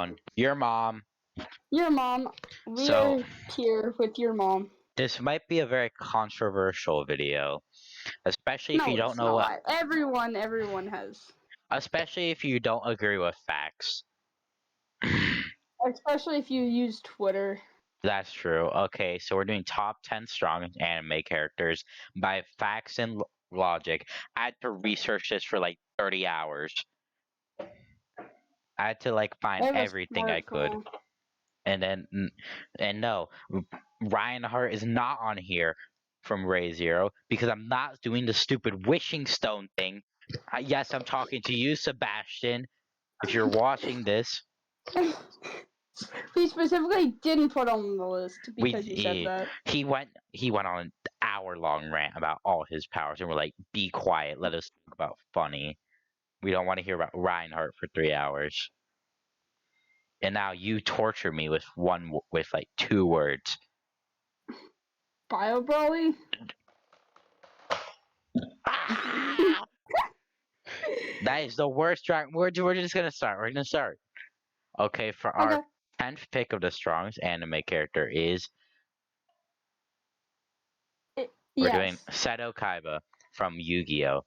everyone. Your mom. Your mom. We So, are here with your mom. this might be a very controversial video, especially if you No, don't it's know what, not. Everyone has. especially if you don't agree with facts. Especially if you use Twitter. That's true. Okay, so we're doing top 10 strongest anime characters by facts and logic. I had to research this for like 30 hours. I had to like I find have a everything I could. smartphone. And no, Reinhardt is not on here from Ray Zero because I'm not doing the stupid wishing stone thing. Yes, I'm talking to you, Sebastian. If you're watching this, We specifically didn't put on the list we because you said that. he went on an hour-long rant about all his powers, and we're like, be quiet, let us talk about funny. We don't want to hear about Reinhardt for 3 hours. And now you torture me with with like 2 words. Bio Broly? Ah! That is the worst dragon. We're just gonna start. We're gonna start. Okay, for our Okay. 10th pick of the strongest anime character is we're doing Yes. Seto Kaiba from Yu-Gi-Oh!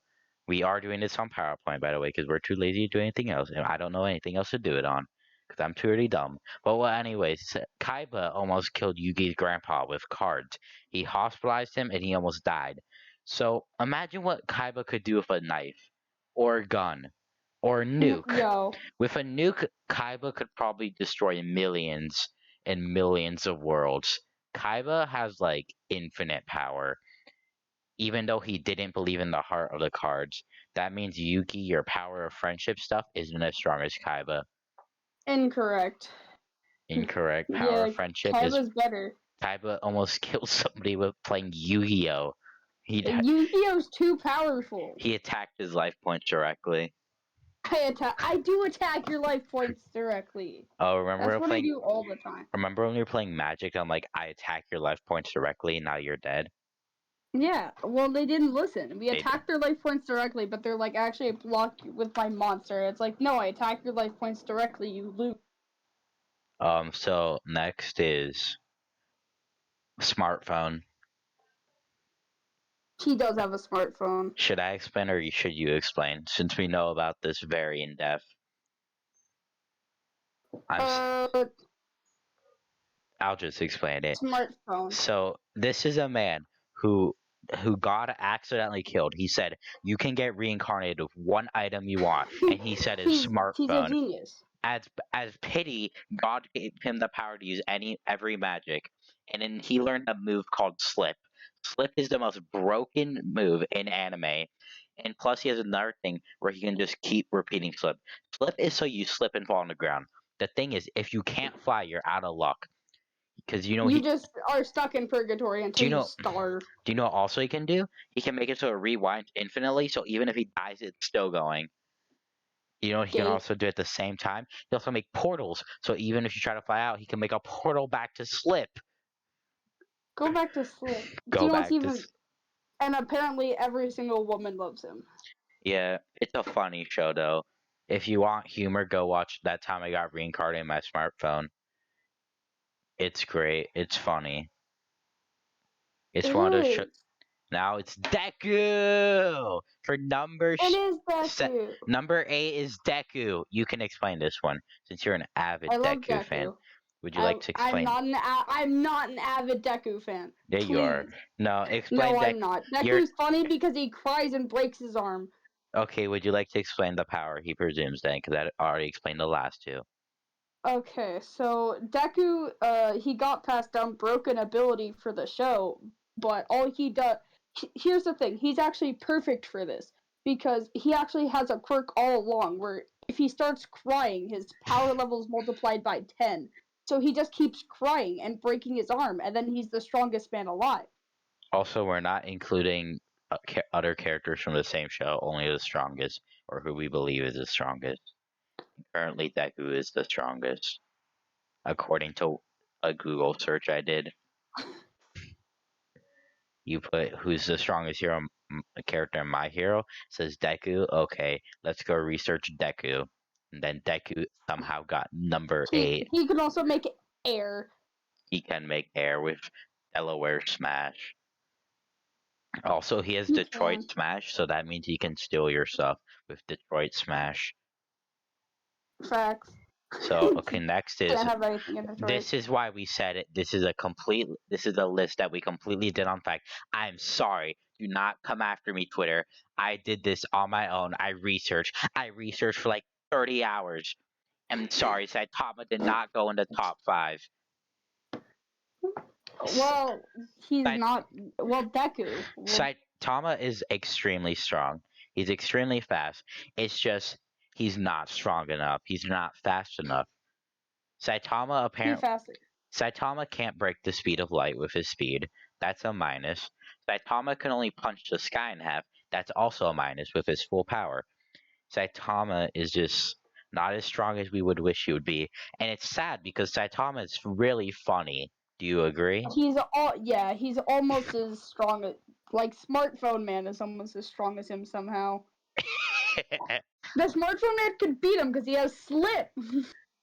We are doing this on PowerPoint, by the way, because we're too lazy to do anything else, and I don't know anything else to do it on, because I'm pretty dumb. But well, anyways, Kaiba almost killed Yugi's grandpa with cards. He hospitalized him, and he almost died. So imagine what Kaiba could do with a knife, or a gun, or a nuke. Yo. With a nuke, Kaiba could probably destroy millions and millions of worlds. Kaiba has like infinite power. Even though he didn't believe in the heart of the cards, that means Yuki, your power of friendship stuff, isn't as strong as Kaiba. Incorrect. Incorrect. Power Yeah, of friendship is Kaiba's better. Kaiba almost killed somebody with playing Yu-Gi-Oh. He Yu-Gi-Oh's too powerful. he attacked his life points directly. I do attack your life points directly. Oh, remember That's when what I playing? do all the time. Remember when we were playing Magic? I'm like, I attack your life points directly, and now you're dead. Yeah, well, they didn't listen. We They attacked their life points directly, but they're like, actually, I blocked you with my monster. It's like, no, I attacked your life points directly, you lose. So next is smartphone. He does have a smartphone. Should I explain or should you explain? Since we know about this very in depth. I'll just explain it. Smartphone. So this is a man who God accidentally killed. He said you can get reincarnated with one item you want, and he said his He's a smartphone. genius. As pity, God gave him the power to use every magic, and then he learned a move called Slip. Slip is the most broken move in anime, and plus he has another thing where he can just keep repeating Slip. Slip is so you slip and fall on the ground. The thing is, if you can't fly, you're out of luck. Because You just are stuck in purgatory do until you you know starve. do you know what also he can do? He can make it so it rewinds infinitely, so even if he dies, it's still going. You know what he can Gay. also do at the same time? He also make portals, so even if you try to fly out, he can make a portal back to Slip. Go back to Slip. Do Go you know what's back to even? And apparently, every single woman loves him. Yeah, it's a funny show though. If you want humor, go watch That Time I Got Reincarnated in My Smartphone. It's great. It's funny. It's It one of those shows. is. Now it's Deku for It is Deku. number 8 is Deku. You can explain this one since you're an avid I love Deku fan. Deku. Would you like to explain? I'm not an avid Deku fan. There you are. Please. No, explain No, Deku. I'm not. Deku's funny because he cries and breaks his arm. Okay, would you like to explain the power he presumes then? Because I already explained the last two. Okay, so Deku, he got passed down broken ability for the show, but all he does. Here's the thing: he's actually perfect for this because he actually has a quirk all along where if he starts crying, his power level's multiplied by 10. So he just keeps crying and breaking his arm, and then he's the strongest man alive. Also, we're not including other characters from the same show, only the strongest, or who we believe is the strongest. Currently, Deku is the strongest, according to a Google search I did. You put who's the strongest hero character in My Hero, it says Deku. Okay, let's go research Deku. And then Deku somehow got number He 8. he can also make air. He can make air with Delaware Smash. Also, he has He Detroit can. Smash, so that means he can steal your stuff with Detroit Smash. Facts. So, okay, next is Can't have anything in Detroit. this is why we said it. This is a list that we completely did on fact. I'm sorry. Do not come after me, Twitter. I did this on my own. I researched for like 30 hours. I'm sorry, Saitama did not go in the top 5. Well, he's Sait- not. Well, Deku. Well, Saitama is extremely strong. He's extremely fast. It's just he's not strong enough. He's not fast enough. Saitama he apparently faster. Saitama can't break the speed of light with his speed. That's a minus. Saitama can only punch the sky in half. That's also a minus with his full power. Saitama is just not as strong as we would wish he would be. And it's sad because Saitama is really funny. Do you agree? He's almost as strong as like Smartphone Man is almost as strong as him somehow. The Smartphone Man could beat him because he has slip.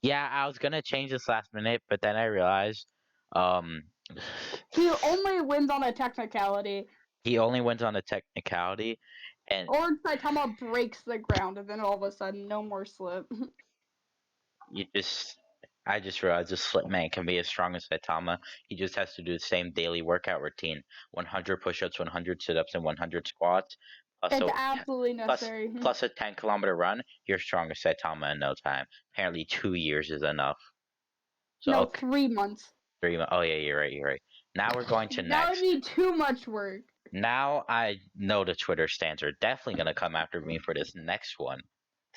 Yeah, I was gonna change this last minute, but then I realized um He only wins on a technicality. he only wins on a technicality, and Or Saitama breaks the ground and then all of a sudden no more slip. you just I just realized this slip man can be as strong as Saitama. He just has to do the same daily workout routine: 100 push-ups, 100 sit-ups, and 100 squats, plus It's a absolutely plus necessary. plus a 10-kilometer run. You're strong as Saitama in no time. Apparently, 2 years is enough. So No, okay, 3 months. 3 months. Oh yeah, you're right. You're right. Now we're going to That would next. be too much work. Now I know the Twitter stands are definitely gonna come after me for this next one.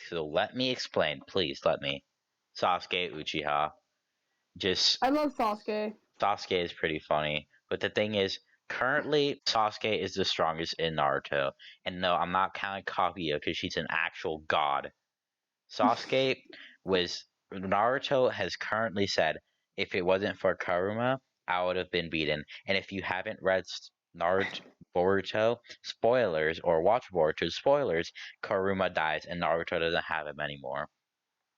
So let me explain, please. Let me. Sasuke Uchiha. Just I love Sasuke. Sasuke is pretty funny, but the thing is, currently Sasuke is the strongest in Naruto. And no, I'm not counting Kaguya because she's an actual god. Sasuke was Naruto has currently said if it wasn't for Karuma, I would have been beaten. And if you haven't read Boruto spoilers or watch Boruto spoilers, Karuma dies and Naruto doesn't have him anymore.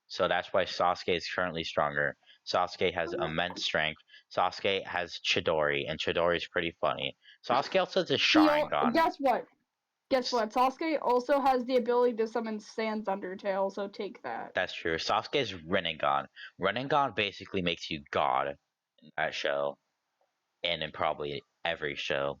So that's why Sasuke is currently stronger. Sasuke has immense strength. Sasuke has Chidori, and Chidori is pretty funny. Sasuke also has a Sharingan. Guess what? Guess what? Sasuke also has the ability to summon Sans Undertale, so take that. That's true. Sasuke is Rinnegan. Rinnegan basically makes you god in that show, and in probably every show.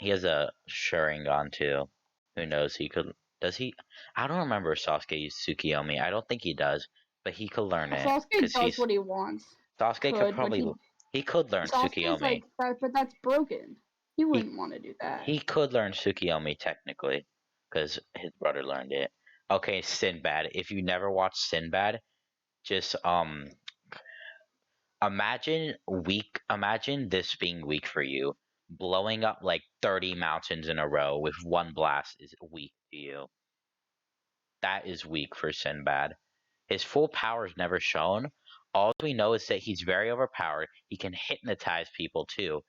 He has a Sharingan too. Who knows? He could. Does he? I don't remember if Sasuke used Tsukiyomi. I don't think he does, but he could learn it Sasuke because does he's what he wants. Sasuke could Could, but probably he could learn Sasuke's Tsukiyomi. like that, but that's broken. He He wouldn't want to do that. he could learn Tsukiyomi technically because his brother learned it. Okay, Sinbad. If you never watched Sinbad, just imagine this being weak for you. Blowing up like 30 mountains in a row with one blast is weak to you. That is weak for Sinbad. His full power is never shown. All we know is that he's very overpowered. He can hypnotize people too.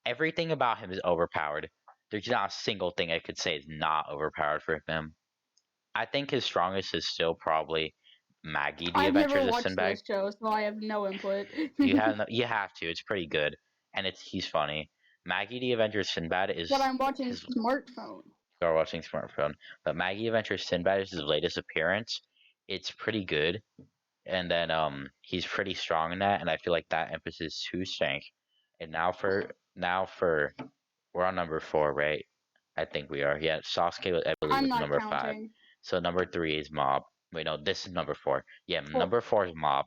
Everything about him is overpowered. There's not a single thing I could say is not overpowered for him. I think his strongest is still probably Maggie, The I've never Adventures of watched Sinbad. those shows, so I have no input. You have to. It's pretty good, and he's funny. Maggie, The Adventures of Sinbad But is I'm watching his. Smartphone. You're watching smartphone, but Maggie, Adventures of Sinbad is his latest appearance. It's pretty good, and then he's pretty strong in that, and I feel like that emphasizes his strength. And now for we're on number 4, right? I think we are. Yeah, Sasuke, I believe, I'm was not number 5. counting. So number 3 is Mob. Wait, no, this is number 4. Yeah, Well, number 4 is Mob.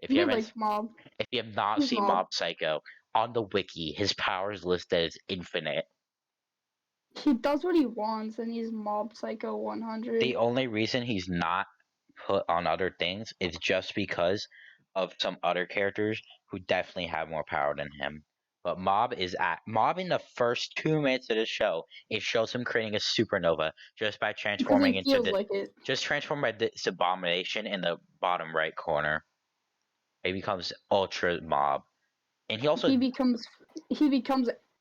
If you he haven't, likes Mob. if you have not He's seen Mob. Mob Psycho on the wiki, his power is listed as infinite. He does what he wants, and he's Mob Psycho 100. The only reason he's not put on other things is just because of some other characters who definitely have more power than him. But Mob in the first 2 minutes of the show, it shows him creating a supernova just by Because transforming he into feels like it. just transform by this abomination in the bottom right corner. It becomes Ultra Mob, and he also He becomes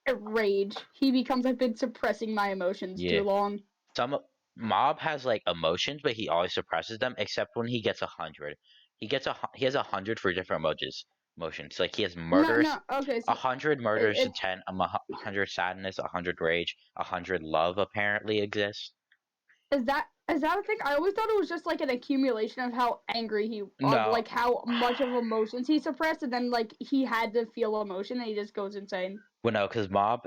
a rage. He becomes I've been suppressing my emotions yeah too long. some Mob has like emotions, but he always suppresses them, except when he gets 100. He has 100 for different emotions. Like he has No, murders, no. Okay, a so hundred murders to it, 10, 100 sadness, 100 rage, 100 love apparently exists. is that a thing? I always thought it was just like an accumulation of how angry he of No, like how much of emotions he suppressed, and then like he had to feel emotion, and he just goes insane. well, no, because Mob,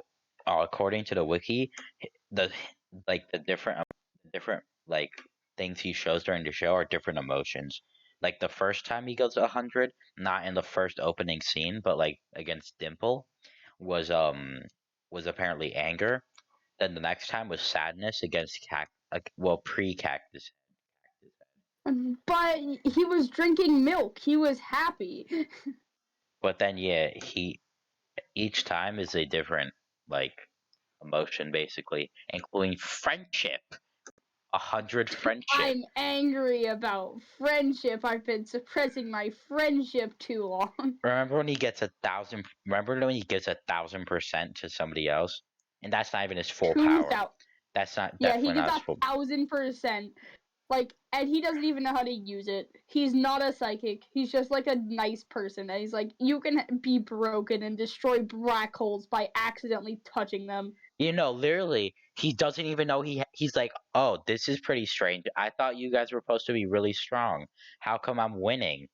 according to the wiki, the like the different like things he shows during the show are different emotions. Like the first time he goes 100, not in the first opening scene, but like against Dimple, was apparently anger. Then the next time was sadness against pre cactus. But he was drinking milk. He was happy. But then yeah, he each time is a different like emotion basically, including friendship. 100 friendship. I'm angry about friendship. I've been suppressing my friendship too long. Remember when he gets 1,000? Remember when he gives 1,000% to somebody else, and that's not even his full Two power. thousand. That's not Yeah, he definitely gives not his full. 1,000%. Like, and he doesn't even know how to use it. He's not a psychic. He's just like a nice person. And he's like, you can be broken and destroy black holes by accidentally touching them. Literally, he doesn't even know he's like, oh, this is pretty strange. I thought you guys were supposed to be really strong. How come I'm winning?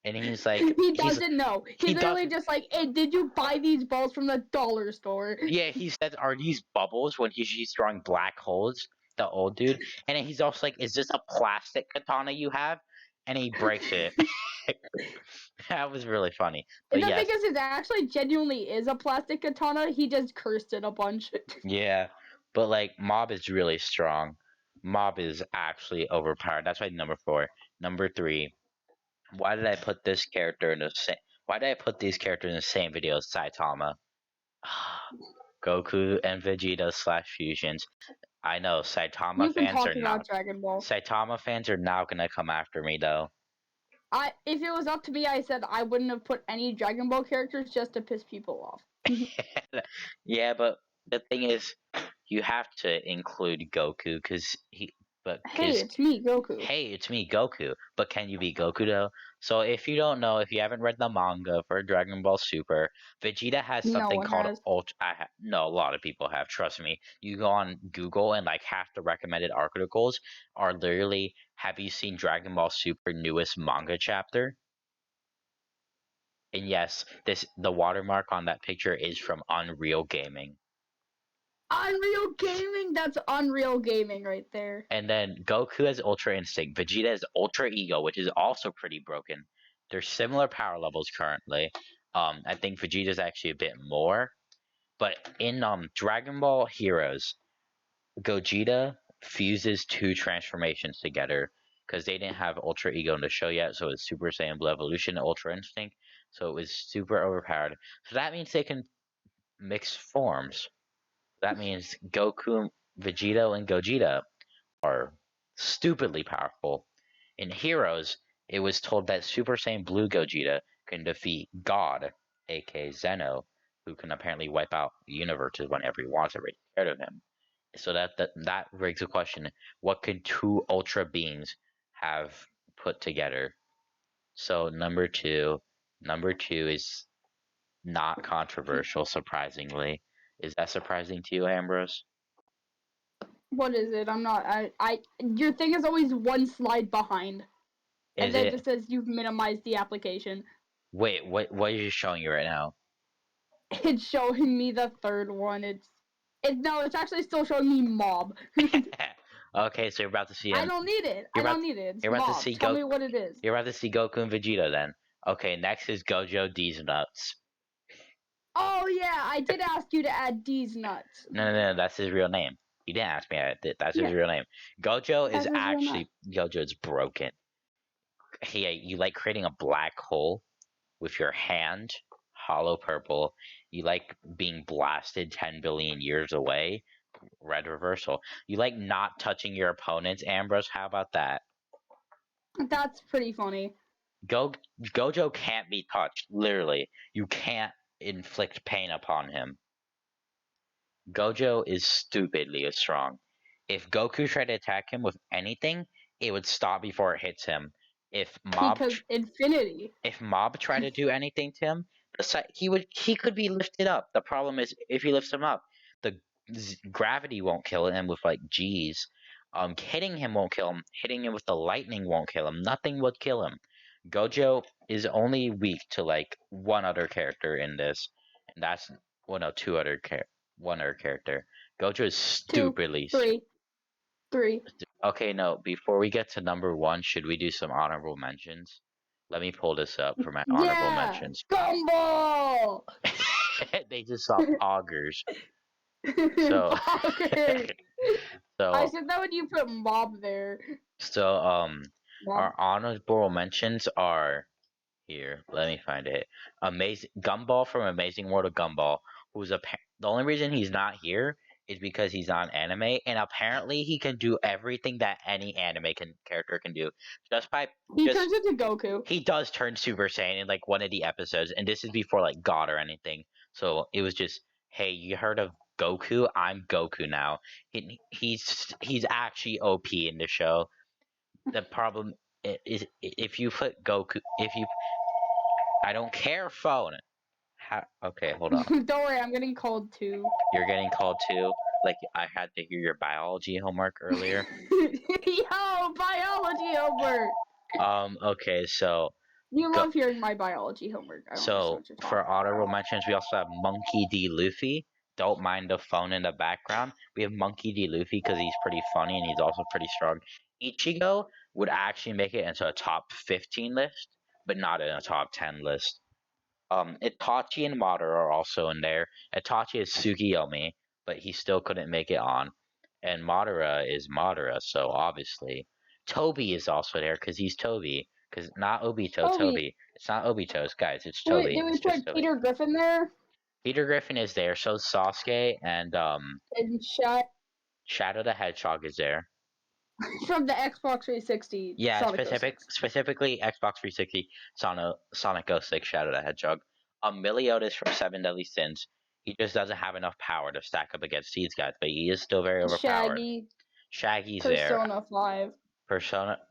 And he's like, He doesn't know. he He's does. literally just like, hey, did you buy these balls from the dollar store? Yeah, he says, are these bubbles when he's drawing black holes? The old dude, and then he's also like, is this a plastic katana you have? And he breaks it. That was really funny. And But the thing yes, is, it actually genuinely is a plastic katana. He just cursed it a bunch. yeah. But like Mob is really strong. Mob is actually overpowered. That's why number 4. Number 3. Why did I put this character in the same? Why did I put these characters in the same video as Saitama? Goku and Vegeta slash fusions. I know You can talk about Dragon Ball. Saitama fans are now gonna come after me though. If it was up to me, I said I wouldn't have put any Dragon Ball characters just to piss people off. Yeah, but the thing is, you have to include Goku Hey, it's me, Goku. hey, it's me, Goku. But can you beat Goku though? So if you don't know, if you haven't read the manga for Dragon Ball Super, Vegeta has No something one called has. Ultra. No, a lot of people have. Trust me. You go on Google and like half the recommended articles are literally, "Have you seen Dragon Ball Super newest manga chapter?" And yes, the watermark on that picture is from Unreal Gaming. Unreal Gaming? That's Unreal Gaming right there. And then Goku has Ultra Instinct. Vegeta has Ultra Ego, which is also pretty broken. They're similar power levels currently. I think Vegeta's actually a bit more. But in Dragon Ball Heroes, Gogeta fuses two transformations together because they didn't have Ultra Ego in the show yet, so it's Super Saiyan Blue Evolution, Ultra Instinct, so it was super overpowered. So that means they can mix forms. That means Goku, Vegeta, and Gogeta are stupidly powerful. In Heroes, it was told that Super Saiyan Blue Gogeta can defeat God, aka Zeno, who can apparently wipe out universes whenever he wants, already scared of him. So that raises the question: what could two Ultra beings have put together? So number two is not controversial. Surprisingly, is that surprising to you, Ambrose? What is it? I'm not. Your thing is always one slide behind, and Is then it it? just says you've minimized the application. Wait, what is it showing you right now? It's showing me the third one. No, it's actually still showing me mob. Okay, so you're about to see I him. don't need it. I You're about don't need it. It's you're about to mob. see Tell me what it is. You're about to see Goku and Vegeta then. Okay, next is Gojo D's nuts. Oh yeah, I did ask you to add D's nuts. No, that's his real name. You didn't ask me. That's his Yeah, real name. Gojo is that's his real name. actually Gojo is broken. You like creating a black hole with your hand, hollow purple. You like being blasted 10 billion years away, red reversal. You like not touching your opponents, Ambrose. How about that? That's pretty funny. Gojo can't be touched. Literally, you can't inflict pain upon him. Gojo is stupidly strong. If Goku tried to attack him with anything, it would stop before it hits him. If Mob Because infinity. if Mob tried to do anything to him, he could be lifted up. The problem is if he lifts him up, the gravity won't kill him with like G's. Hitting him won't kill him. Hitting him with the lightning won't kill him. Nothing would kill him. Gojo is only weak to like one other character in this, and that's well, no, one other character. Gojo is Two, stupidly. three. Okay, no. Before we get to number one, should we do some honorable mentions? Let me pull this up for my honorable Yeah, mentions. Gumball. They just saw poggers. So, Poggers. I so, said that when you put mob there. so, Mob. our honorable mentions are here. Let me find it. Amazing Gumball from Amazing World of Gumball, who's the only reason he's not here is because he's on anime, and apparently he can do everything that any anime character can do just by He just turns into Goku. he does turn Super Saiyan in like one of the episodes, and this is before like God or anything. So it was just, hey, you heard of Goku? I'm Goku now. He's actually OP in the show. The problem is if you put Goku, if you I don't care phone. Okay, hold on. Don't worry, I'm getting called too. You're getting called too. Like I had to hear your biology homework earlier. Yo, biology homework. Okay, so You go. love hearing my biology homework. I don't understand So what you're talking for honorable mentions, we also have Monkey D. Luffy. Don't mind the phone in the background. We have Monkey D. Luffy because he's pretty funny and he's also pretty strong. Ichigo would actually make it into a top 15 list, but not in a top 10 list. Itachi and Madara are also in there. Itachi is Tsukiyomi, but he still couldn't make it on. And Madara is Madara, so obviously. Toby is also there because he's Toby. Because not Obito, Toby. Toby. It's not Obito's, guys. It's Wait, Toby. did we It's just put Toby. Peter Griffin there? Peter Griffin is there, so is Sasuke, and And Shaq Shadow the Hedgehog is there. from the Xbox 360 Yeah, Sonic 06. specifically Xbox 360 Sonic 06 Shadow the Hedgehog. Meliodas from Seven Deadly Sins. He just doesn't have enough power to stack up against these guys, but he is still very overpowered. Shaggy, Shaggy's there. Persona 5.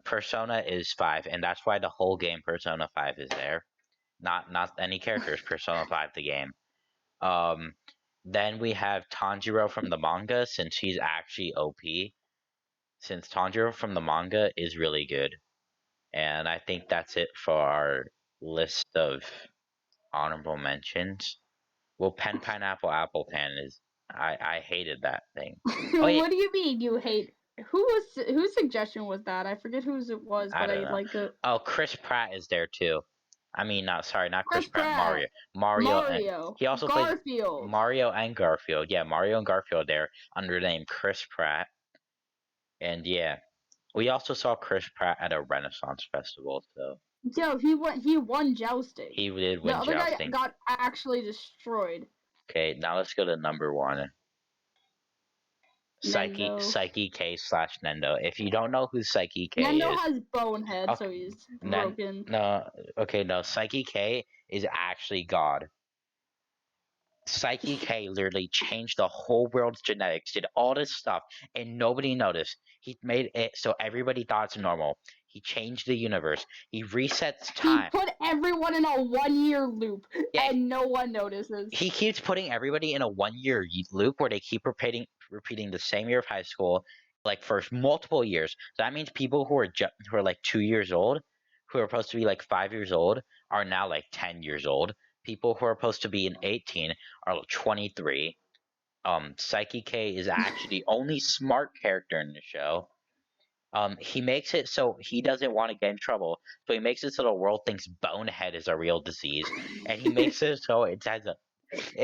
Persona is 5, and that's why the whole game Persona 5 is there. Not any characters, Persona 5 the game. Um then we have Tanjiro from the manga since he's actually OP. Since Tanjiro from the manga is really good. And I think that's it for our list of honorable mentions. Well, Pen Pineapple Apple Pan is I hated that thing. Oh yeah, What do you mean you hate? Whose suggestion was that? I forget whose it was, I but don't I know. like it. Oh, Chris Pratt is there too. I mean, not Chris Chris Pratt. Pratt, Mario, and Mario, he also plays Garfield. Mario and Garfield. Yeah, Mario and Garfield there under the name Chris Pratt. And yeah, we also saw Chris Pratt at a Renaissance festival, so Yo, he won jousting. he did The win other guy jousting. got actually destroyed. Okay, now let's go to number one. Nendo. Psyche K slash Nendo. If you don't know who Psyche K Nendo is, has bonehead, so okay, he's then broken. no, okay, no. Psyche K is actually God. Psyche K literally changed the whole world's genetics, did all this stuff, and nobody noticed. He made it so everybody thought it's normal. He changed the universe. He resets He time. put everyone in a 1-year loop, Yeah, and no one notices. he keeps putting everybody in a 1 year loop where they keep repeating the same year of high school, like for multiple years. So that means people who are like 2 years old, who are supposed to be like 5 years old, are now like 10 years old. People who are supposed to be in 18 are 23. Psyche K is actually the only smart character in the show. He makes it so he doesn't want to get in trouble, so he makes it so the world thinks bonehead is a real disease, and he makes it so it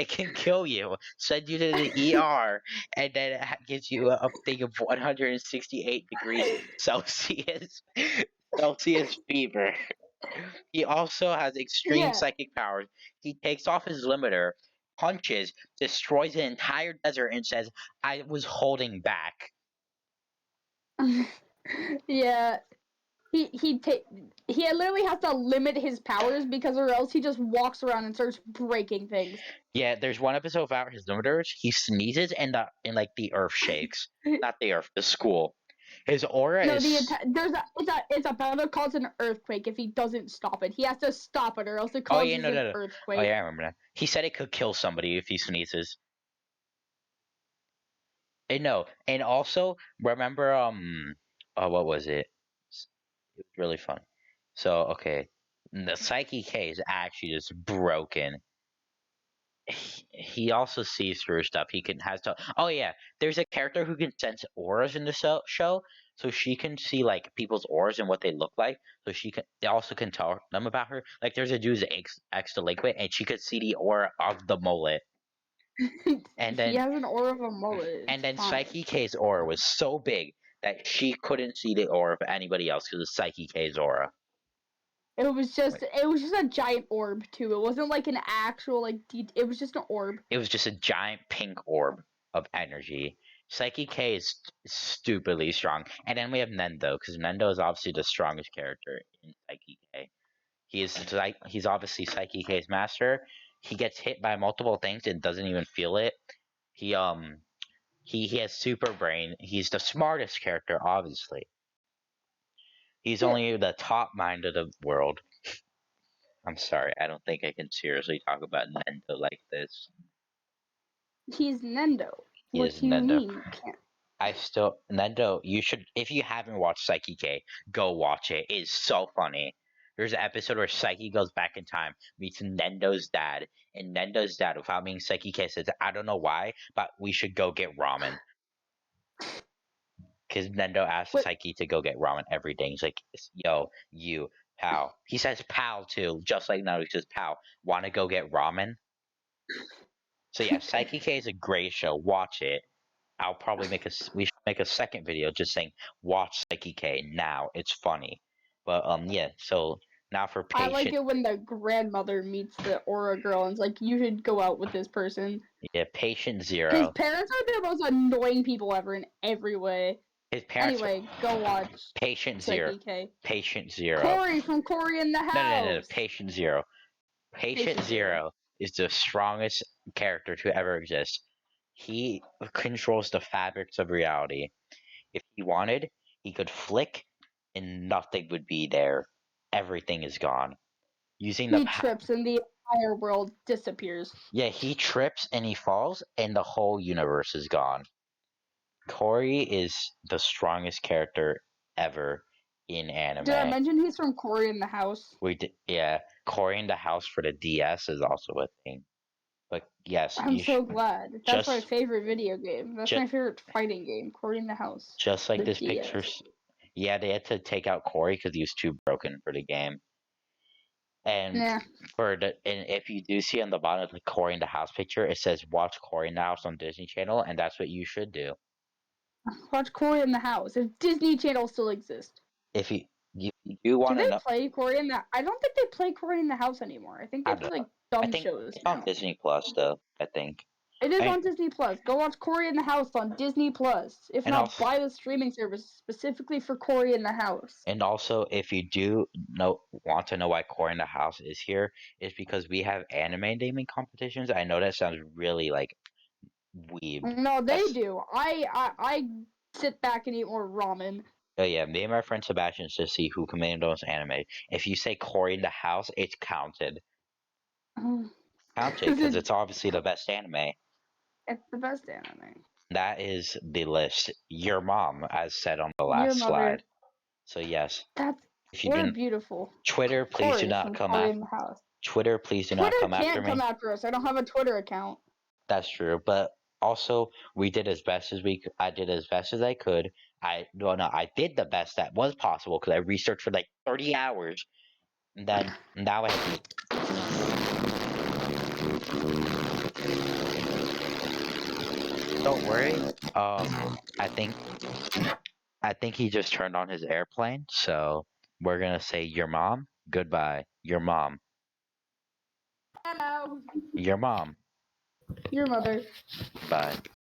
can kill you, send you to the ER, and then it gives you a thing of 168 degrees Celsius Celsius fever. He also has extreme Yeah. psychic powers. He takes off his limiter, punches, destroys an entire desert, and says, "I was holding back." Yeah. he literally has to limit his powers because or else he just walks around and starts breaking things. Yeah, there's one episode about his limiters. He sneezes and like the earth shakes. Not the earth, the school. His aura No, is. it's about to cause an earthquake if he doesn't stop it. He has to stop it or else it Oh yeah, causes no, an no, no. Oh earthquake. yeah, I remember that. He said it could kill somebody if he sneezes. And no, and also remember what was it? It was really fun. So okay, the Psyche K is actually just broken. He also sees through stuff. He can has to. Oh yeah, there's a character who can sense auras in the show, so she can see like people's auras and what they look like. So she can they also can tell them about her. Like there's a dude's ex delinquent, and she could see the aura of the mullet. And He then has an aura of a mullet. It's fine. Psyche K's aura was so big that she couldn't see the aura of anybody else because of Psyche K's aura. Wait, It was just a giant orb too. It wasn't like an actual like it was just an orb. it was just a giant pink orb of energy. Psyche K is stupidly strong, and then we have Nendo because Nendo is obviously the strongest character in Psyche K. He's obviously Psyche K's master. He gets hit by multiple things and doesn't even feel it. He he has super brain. He's the smartest character, obviously. He's Yeah, only the top mind of the world. I'm sorry, I don't think I can seriously talk about Nendo like this. he's Nendo. He What is do you Nendo. mean you can't? Nendo, you should if you haven't watched Psyche K, go watch it. It is so funny. There's an episode where Psyche goes back in time, meets Nendo's dad, and Nendo's dad, without being Psyche K, says, I don't know why, but we should go get ramen. Because Nendo asks Wait, Psyche to go get ramen every day. He's like, yo, you, pal. He says pal too, just like now he says pal. Want to go get ramen? So yeah, Psyche K is a great show. Watch it. I'll probably we should make a second video just saying watch Psyche K now. It's funny. But yeah, so now for I like patient it when the grandmother meets the aura girl and it's like you should go out with this person. yeah, patient His zero. parents are the most annoying people ever in every way. His parents Anyway, go watch patient zero. Psyche K. Patient zero. Corey from Corey in the No, no, no, no. House. Patient zero. Patient Patient Zero. zero is the strongest character to ever exist. He controls the fabrics of reality. If he wanted, he could flick and nothing would be there. Everything is gone. Using the He trips and the entire world disappears. yeah, he trips and he falls and the whole universe is gone. Corey is the strongest character ever in Did I anime. mention he's from Corey in the House? We did, yeah. Corey in the House for the DS is also a thing. But yes, I'm so glad. That's my just favorite video game. That's just my favorite fighting game. Corey in the House. just like The this picture. DS. Yeah, they had to take out Corey because he was too broken for the game. And Nah. and if you do see on the bottom of the Corey in the House picture, it says "Watch Corey in the House" on Disney Channel, and that's what you should do. Watch Corey in the House. If Disney Channel still exists. If you do Do want to they know, play Corey in the I don't think they play Corey in the House anymore. I think I they play don't know. like I dumb think shows it's on now. Disney Plus though. I think. It is I on Disney Plus. Go watch Corey in the House on Disney Plus. If and not, also buy the streaming service specifically for Corey in the House. if you do want to know why Corey in the House is here, is because we have anime naming competitions. I know that sounds really like weeb. No, they That's do. I sit back and eat more ramen. oh yeah, me and my friend Sebastian to see who can name the most anime. If you say Corey in the House, it's counted. Counted because It's it's obviously the best anime. the best anime. That is the list. Your mom, as said on the Your last mother. slide. So yes, That's if you we're didn't, beautiful. Twitter, please do Corey not from come Corey after. in the House. Twitter, please do not Twitter come after can't come me. after us. I don't have a Twitter account. That's true, but also we did as best as we. I did as best as I could. I did the best that was possible because I researched for like 30 hours. And then now I don't worry. I think he just turned on his airplane, so we're gonna say your mom. Goodbye, your mom. Hello. Your mom. Your mother. Bye.